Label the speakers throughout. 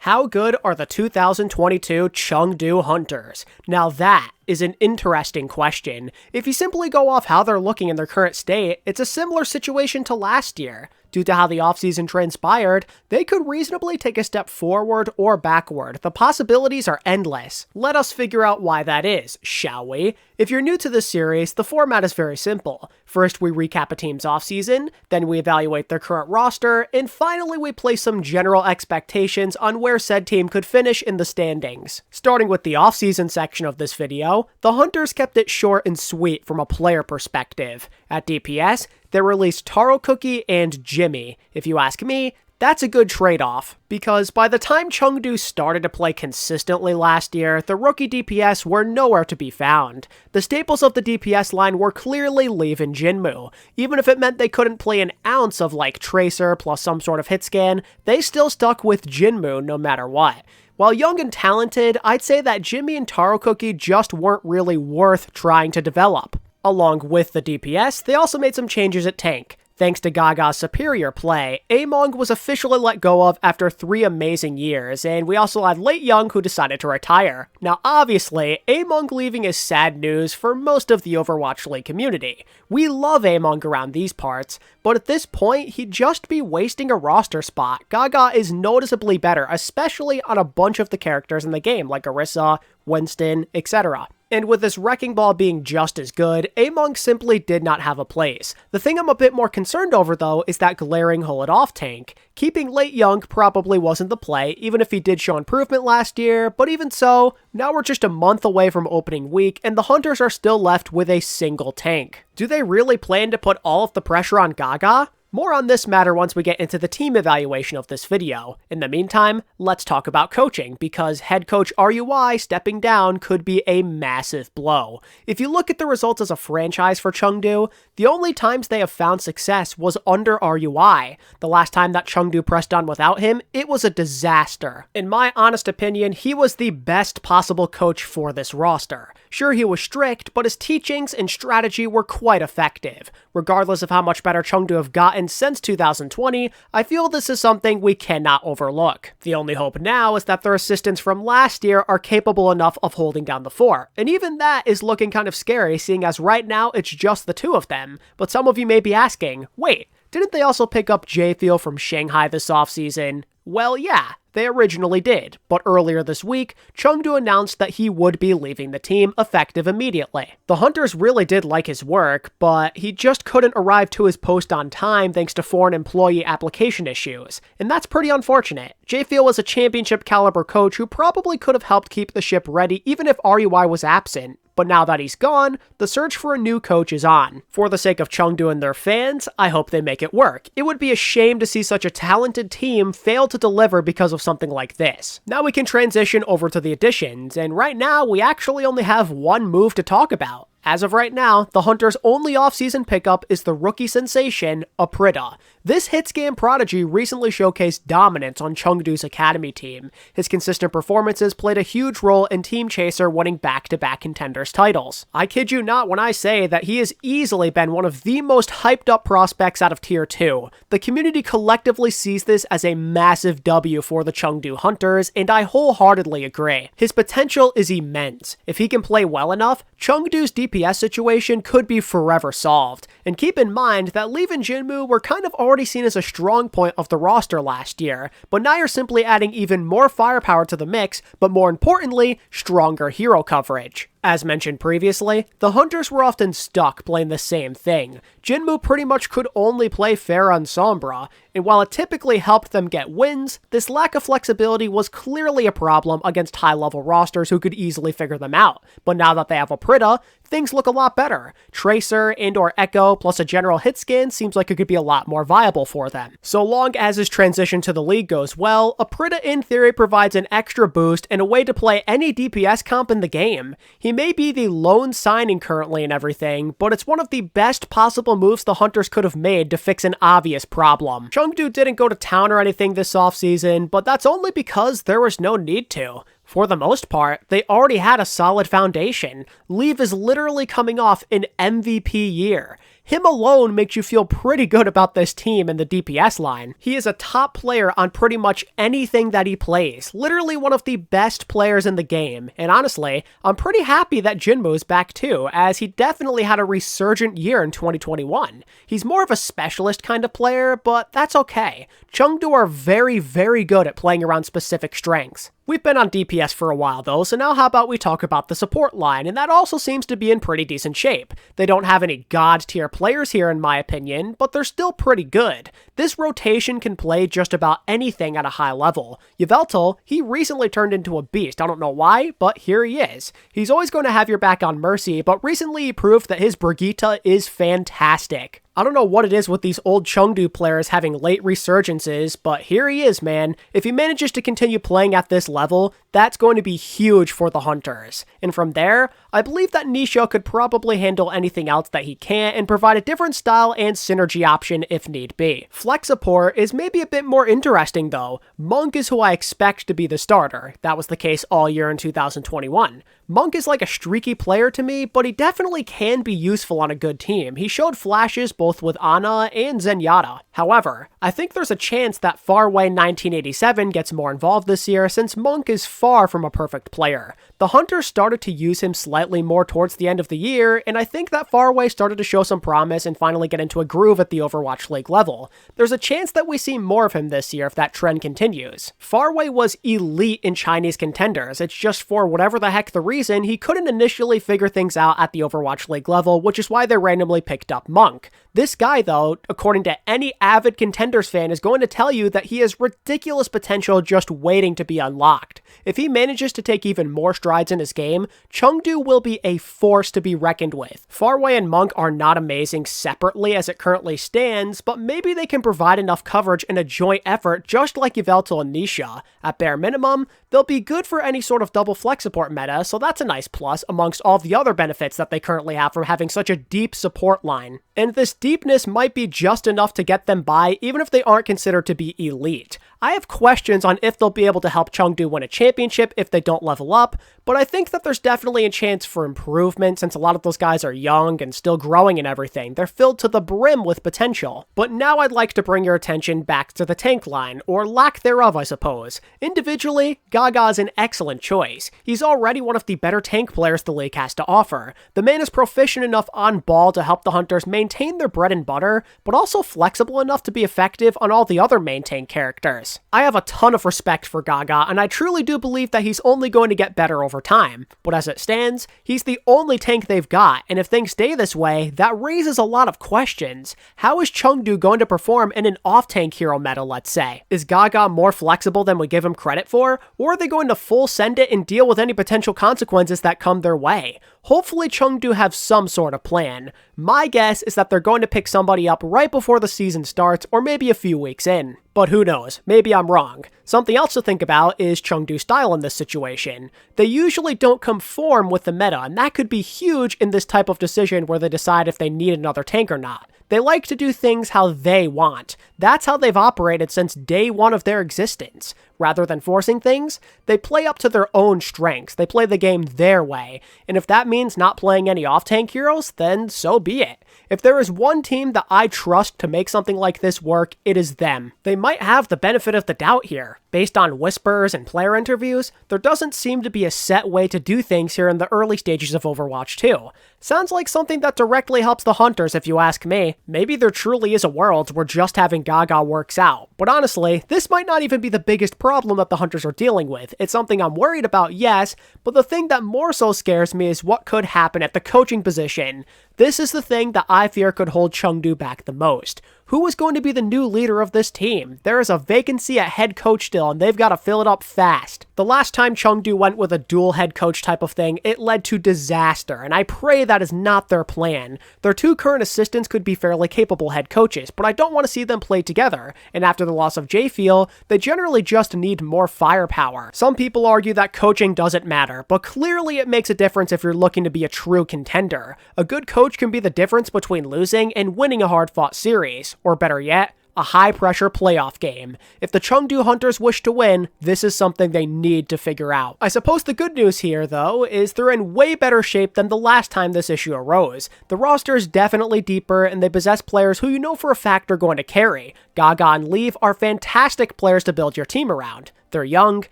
Speaker 1: How good are the 2022 Chengdu Hunters? Now that is an interesting question. If you simply go off how they're looking in their current state, it's a similar situation to last year. Due to how the offseason transpired, they could reasonably take a step forward or backward. The possibilities are endless. Let us figure out why that is, shall we? If you're new to this series, the format is very simple. First, we recap a team's offseason, then we evaluate their current roster, and finally we place some general expectations on where said team could finish in the standings. Starting with the offseason section of this video, the Hunters kept it short and sweet from a player perspective. At DPS, they released Taro Cookie and Jimmy. If you ask me, that's a good trade-off, because by the time Chengdu started to play consistently last year, the rookie DPS were nowhere to be found. The staples of the DPS line were clearly Leave and Jinmu. Even if it meant they couldn't play an ounce of like Tracer plus some sort of hit scan, they still stuck with Jinmu no matter what. While young and talented, I'd say that Jimmy and Taro Cookie just weren't really worth trying to develop. Along with the DPS, they also made some changes at tank. Thanks to Gaga's superior play, Among was officially let go of after 3 amazing years, and we also had Late Young who decided to retire. Now obviously, Among leaving is sad news for most of the Overwatch League community. We love Among around these parts, but at this point, he'd just be wasting a roster spot. Gaga is noticeably better, especially on a bunch of the characters in the game, like Orisa, Winston, etc. And with this Wrecking Ball being just as good, Among simply did not have a place. The thing I'm a bit more concerned over though is that glaring Hull It Off tank. Keeping Late Young probably wasn't the play, even if he did show improvement last year, but even so, now we're just a month away from opening week, and the Hunters are still left with a single tank. Do they really plan to put all of the pressure on Gaga? More on this matter once we get into the team evaluation of this video. In the meantime, let's talk about coaching, because head coach RUI stepping down could be a massive blow. If you look at the results as a franchise for Chengdu, the only times they have found success was under RUI. The last time that Chengdu pressed on without him, it was a disaster. In my honest opinion, he was the best possible coach for this roster. Sure, he was strict, but his teachings and strategy were quite effective. Regardless of how much better Chengdu have gotten since 2020, I feel this is something we cannot overlook. The only hope now is that their assistants from last year are capable enough of holding down the fort, and even that is looking kind of scary, seeing as right now it's just the 2 of them. But some of you may be asking, wait, didn't they also pick up J-Feel from Shanghai this offseason? Well, yeah, they originally did, but earlier this week, Chengdu announced that he would be leaving the team effective immediately. The Hunters really did like his work, but he just couldn't arrive to his post on time thanks to foreign employee application issues, and that's pretty unfortunate. J-Feel was a championship caliber coach who probably could have helped keep the ship ready even if RUI was absent. But now that he's gone, the search for a new coach is on. For the sake of Chengdu and their fans, I hope they make it work. It would be a shame to see such a talented team fail to deliver because of something like this. Now we can transition over to the additions, and right now we actually only have one move to talk about. As of right now, the Hunters' only offseason pickup is the rookie sensation, Aprita. This hit-scan prodigy recently showcased dominance on Chengdu's academy team. His consistent performances played a huge role in Team Chaser winning back-to-back contenders titles. I kid you not when I say that he has easily been one of the most hyped-up prospects out of Tier 2. The community collectively sees this as a massive W for the Chengdu Hunters, and I wholeheartedly agree. His potential is immense. If he can play well enough, Chengdu's DPS situation could be forever solved. And keep in mind that Leave and Jinmu were kind of already seen as a strong point of the roster last year, but now you're simply adding even more firepower to the mix, but more importantly, stronger hero coverage. As mentioned previously, the Hunters were often stuck playing the same thing. Jinmu pretty much could only play Pharah and Sombra, and while it typically helped them get wins, this lack of flexibility was clearly a problem against high-level rosters who could easily figure them out. But now that they have Aprita, things look a lot better. Tracer and or Echo plus a general hit scan seems like it could be a lot more viable for them. So long as his transition to the league goes well, Aprita in theory provides an extra boost and a way to play any DPS comp in the game. He may be the lone signing currently and everything, but it's one of the best possible moves the Hunters could have made to fix an obvious problem. Chengdu didn't go to town or anything this offseason, but that's only because there was no need to. For the most part, they already had a solid foundation. Leave is literally coming off an MVP year. him alone makes you feel pretty good about this team in the DPS line. He is a top player on pretty much anything that he plays, literally one of the best players in the game, and honestly, I'm pretty happy that Jinmu's back too, as he definitely had a resurgent year in 2021. He's more of a specialist kind of player, but that's okay. Chengdu are very, very good at playing around specific strengths. We've been on DPS for a while though, so now how about we talk about the support line, and that also seems to be in pretty decent shape. They don't have any god tier players here in my opinion, but they're still pretty good. This rotation can play just about anything at a high level. UWL, he recently turned into a beast, I don't know why, but here he is. He's always going to have your back on Mercy, but recently he proved that his Brigitte is fantastic. I don't know what it is with these old Chengdu players having late resurgences, but here he is, man. If he manages to continue playing at this level, that's going to be huge for the Hunters. And from there, I believe that Nisha could probably handle anything else that he can't and provide a different style and synergy option if need be. Flex support is maybe a bit more interesting though. Monk is who I expect to be the starter. That was the case all year in 2021. Monk is like a streaky player to me, but he definitely can be useful on a good team. He showed flashes both with Ana and Zenyatta. However, I think there's a chance that Faraway 1987 gets more involved this year since Monk is far from a perfect player. The Hunters started to use him slightly more towards the end of the year, and I think that Faraway started to show some promise and finally get into a groove at the Overwatch League level. There's a chance that we see more of him this year if that trend continues. Faraway was elite in Chinese contenders, it's just for whatever the heck the reason, he couldn't initially figure things out at the Overwatch League level, which is why they randomly picked up Monk. This guy though, according to any avid Contenders fan, is going to tell you that he has ridiculous potential just waiting to be unlocked. If he manages to take even more strides in his game, Chengdu will be a force to be reckoned with. Faraway and Monk are not amazing separately as it currently stands, but maybe they can provide enough coverage in a joint effort just like UWL and Nisha. At bare minimum, they'll be good for any sort of double flex support meta, so that's a nice plus amongst all the other benefits that they currently have from having such a deep support line. And this deepness might be just enough to get them by even if they aren't considered to be elite. I have questions on if they'll be able to help Chengdu win a championship if they don't level up, but I think that there's definitely a chance for improvement since a lot of those guys are young and still growing and everything. They're filled to the brim with potential. But now I'd like to bring your attention back to the tank line, or lack thereof I suppose. Individually, Gaga is an excellent choice. He's already one of the better tank players the league has to offer. The man is proficient enough on ball to help the Hunters maintain their bread and butter, but also flexible enough to be effective on all the other main tank characters. I have a ton of respect for Gaga, and I truly do believe that he's only going to get better over time, but as it stands, he's the only tank they've got, and if things stay this way, that raises a lot of questions. How is Chengdu going to perform in an off-tank hero meta, let's say? Is Gaga more flexible than we give him credit for, or are they going to full send it and deal with any potential consequences that come their way? Hopefully Chengdu have some sort of plan. My guess is that they're going to pick somebody up right before the season starts, or maybe a few weeks in. But who knows, maybe I'm wrong. Something else to think about is Chengdu Style in this situation. They usually don't conform with the meta, and that could be huge in this type of decision where they decide if they need another tank or not. They like to do things how they want. That's how they've operated since day one of their existence. Rather than forcing things, they play up to their own strengths. They play the game their way. And if that means not playing any off-tank heroes, then so be it. If there is one team that I trust to make something like this work, it is them. They might have the benefit of the doubt here. Based on whispers and player interviews, there doesn't seem to be a set way to do things here in the early stages of Overwatch 2. Sounds like something that directly helps the Hunters if you ask me. Maybe there truly is a world where just having Gaga works out. But honestly, this might not even be the biggest problem that the Hunters are dealing with. It's something I'm worried about, yes, but the thing that more so scares me is what could happen at the coaching position. This is the thing that I fear could hold Chengdu back the most. Who is going to be the new leader of this team? There is a vacancy at head coach still, and they've got to fill it up fast. The last time Chengdu went with a dual head coach type of thing, it led to disaster, and I pray that is not their plan. Their two current assistants could be fairly capable head coaches, but I don't want to see them play together, and after the loss of J-Feel, they generally just need more firepower. Some people argue that coaching doesn't matter, but clearly it makes a difference if you're looking to be a true contender. A good coach can be the difference between losing and winning a hard-fought series. Or better yet, a high-pressure playoff game. If the Chengdu Hunters wish to win, this is something they need to figure out. I suppose the good news here, though, is they're in way better shape than the last time this issue arose. The roster is definitely deeper, and they possess players who you know for a fact are going to carry. Gaga and Leaf are fantastic players to build your team around. They're young,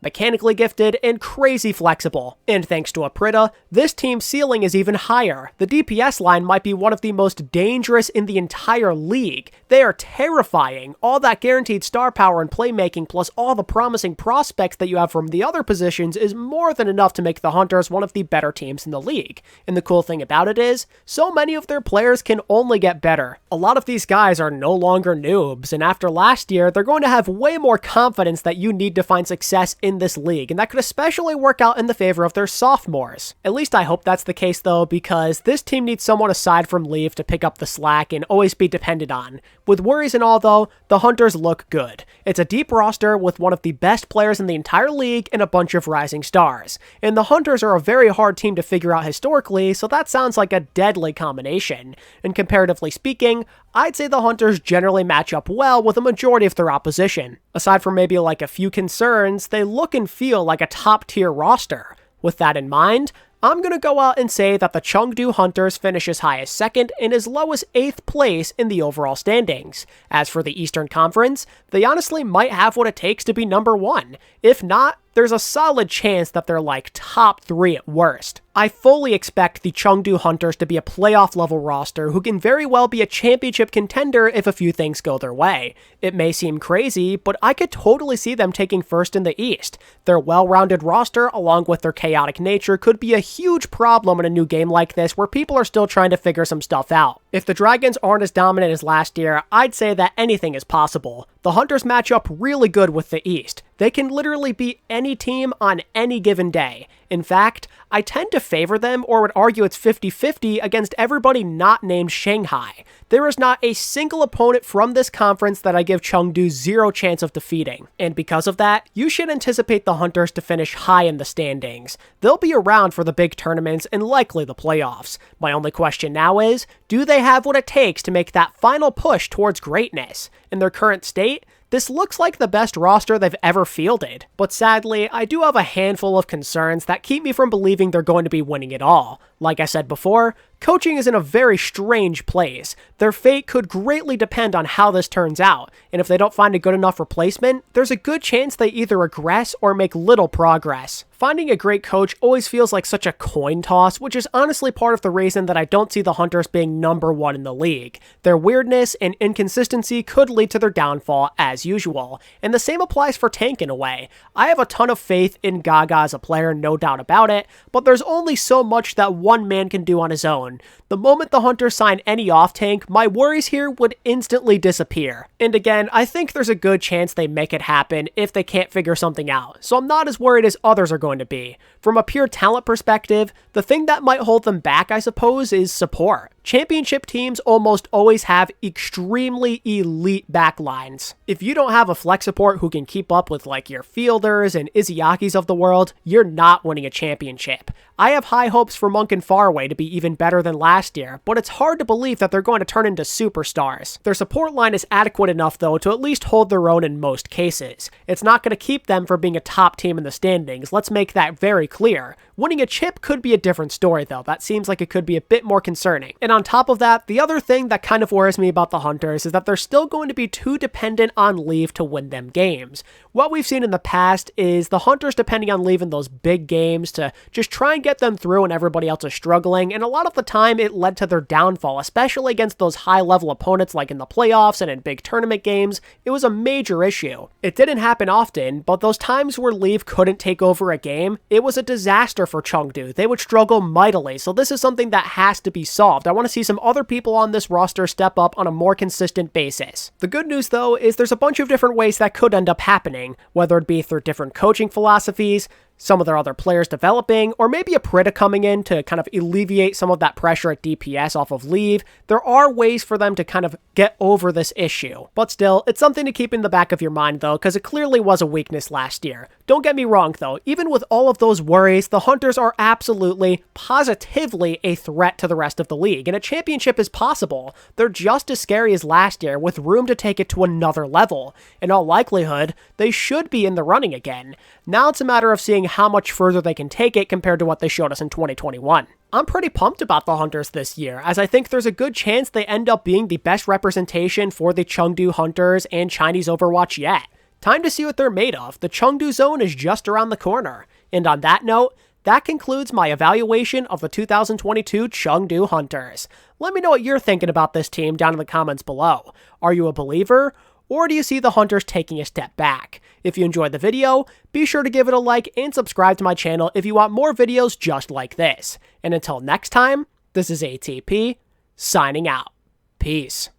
Speaker 1: mechanically gifted, and crazy flexible. And thanks to Aprita, this team's ceiling is even higher. The DPS line might be one of the most dangerous in the entire league. They are terrifying. All that guaranteed star power and playmaking plus all the promising prospects that you have from the other positions is more than enough to make the Hunters one of the better teams in the league. And the cool thing about it is, so many of their players can only get better. A lot of these guys are no longer noobs, and after last year, they're going to have way more confidence that you need to find success in this league, and that could especially work out in the favor of their sophomores. At least I hope that's the case though, because this team needs someone aside from Leaf to pick up the slack and always be depended on. With worries and all though, the Hunters look good. It's a deep roster with one of the best players in the entire league and a bunch of rising stars. And the Hunters are a very hard team to figure out historically, so that sounds like a deadly combination. And comparatively speaking, I'd say the Hunters generally match up well with a majority of their opposition. Aside from maybe like a few concerns, they look and feel like a top-tier roster. With that in mind, I'm gonna go out and say that the Chengdu Hunters finish as high as 2nd and as low as 8th place in the overall standings. As for the Eastern Conference, they honestly might have what it takes to be number 1. If not, there's a solid chance that they're like top 3 at worst. I fully expect the Chengdu Hunters to be a playoff level roster who can very well be a championship contender if a few things go their way. It may seem crazy, but I could totally see them taking first in the East. Their well-rounded roster, along with their chaotic nature, could be a huge problem in a new game like this where people are still trying to figure some stuff out. If the Dragons aren't as dominant as last year, I'd say that anything is possible. The Hunters match up really good with the East. They can literally beat any team on any given day. In fact, I tend to favor them, or would argue it's 50-50 against everybody not named Shanghai. There is not a single opponent from this conference that I give Chengdu zero chance of defeating. And because of that, you should anticipate the Hunters to finish high in the standings. They'll be around for the big tournaments and likely the playoffs. My only question now is, do they have what it takes to make that final push towards greatness? In their current state, this looks like the best roster they've ever fielded, but sadly, I do have a handful of concerns that keep me from believing they're going to be winning it all. Like I said before, coaching is in a very strange place. Their fate could greatly depend on how this turns out, and if they don't find a good enough replacement, there's a good chance they either regress or make little progress. Finding a great coach always feels like such a coin toss, which is honestly part of the reason that I don't see the Hunters being number 1 in the league. Their weirdness and inconsistency could lead to their downfall as usual, and the same applies for Tank in a way. I have a ton of faith in Gaga as a player, no doubt about it, but there's only so much that one man can do on his own. The moment the Hunters sign any off-tank, my worries here would instantly disappear. And again, I think there's a good chance they make it happen if they can't figure something out, so I'm not as worried as others are going to be. From a pure talent perspective, the thing that might hold them back, I suppose, is support. Championship teams almost always have extremely elite backlines. If you don't have a flex support who can keep up with like your Fielders and Izayakis of the world, you're not winning a championship. I have high hopes for Monk and Faraway to be even better than last year, but it's hard to believe that they're going to turn into superstars. Their support line is adequate enough though to at least hold their own in most cases. It's not going to keep them from being a top team in the standings, let's make that very clear. Winning a chip could be a different story though, that seems like it could be a bit more concerning. And on top of that, the other thing that kind of worries me about the Hunters is that they're still going to be too dependent on Leave to win them games. What we've seen in the past is the Hunters depending on Leave in those big games to just try and get them through when everybody else is struggling, and a lot of the time it led to their downfall, especially against those high-level opponents like in the playoffs and in big tournament games. It was a major issue. It didn't happen often, but those times where Leave couldn't take over a game, it was a disaster for Chengdu. They would struggle mightily, so this is something that has to be solved. I want to see some other people on this roster step up on a more consistent basis. The good news though is there's a bunch of different ways that could end up happening, whether it be through different coaching philosophies, some of their other players developing, or maybe a Prita coming in to kind of alleviate some of that pressure at DPS off of leave, there are ways for them to kind of get over this issue. But still, it's something to keep in the back of your mind though, because it clearly was a weakness last year. Don't get me wrong though, even with all of those worries, the Hunters are absolutely, positively a threat to the rest of the league, and a championship is possible. They're just as scary as last year, with room to take it to another level. In all likelihood, they should be in the running again. Now it's a matter of seeing how much further they can take it compared to what they showed us in 2021. I'm pretty pumped about the Hunters this year, as I think there's a good chance they end up being the best representation for the Chengdu Hunters and Chinese Overwatch yet. Time to see what they're made of. The Chengdu zone is just around the corner. And on that note, that concludes my evaluation of the 2022 Chengdu Hunters. Let me know what you're thinking about this team down in the comments below. Are you a believer? Or do you see the Hunters taking a step back? If you enjoyed the video, be sure to give it a like and subscribe to my channel if you want more videos just like this. And until next time, this is ATP, signing out. Peace.